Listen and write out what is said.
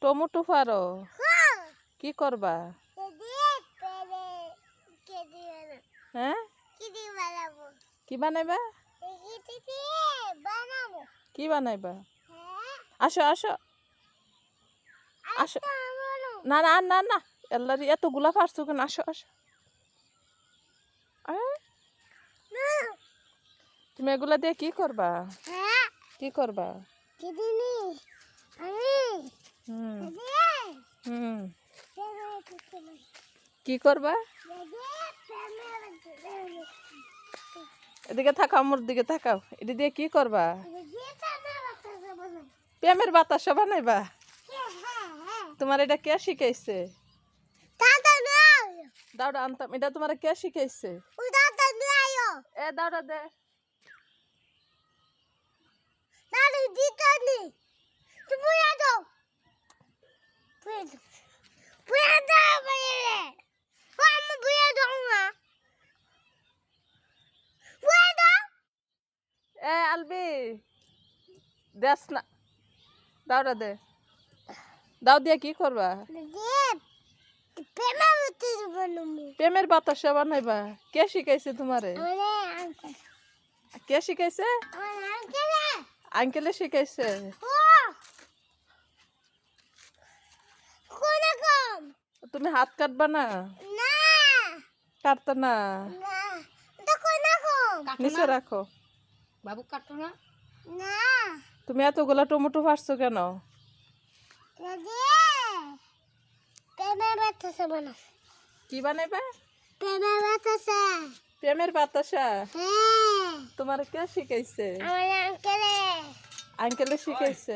Tomato পারো? কি করবা? হ্যাঁ, কি বানাইবা? কি বানাইবা? আসো আসো আসো। না না না না, এল্লারি এতগুলা পারছো কেন? আসো আসো। তুমি এগুলা দিয়ে কি করবা? কি করবা? হুম হুম, কি করবা? এদিকে তাকাও, মোর দিকে তাকাও। এটি দিয়ে কি করবা? প্রেমের বাতাসা বানাইবা? তোমার এটা কে শিখাইছে? দাওটা আনতাম, এটা তোমার কে শিখাইছে? এ দাওটা দে। এ আলবি, দেস না, দাওটা দে। দাও দিয়ে কি করবা? প্রেমের বাতাসা বানাইবা? কে শিখাইছে তোমারে? কে শিখাইছে? আঙ্কেলে শিখাইছে? তুমি হাত কাটবা না? কাটতো না? নিচে রাখো। বাবু কাটো না। তুমি এতগুলা টমেটো পারছো কেন? কি বানাইবা? প্রেমের বাতাসা? তোমার কে শিখাইছে? আঙ্কেলে শিখাইছে?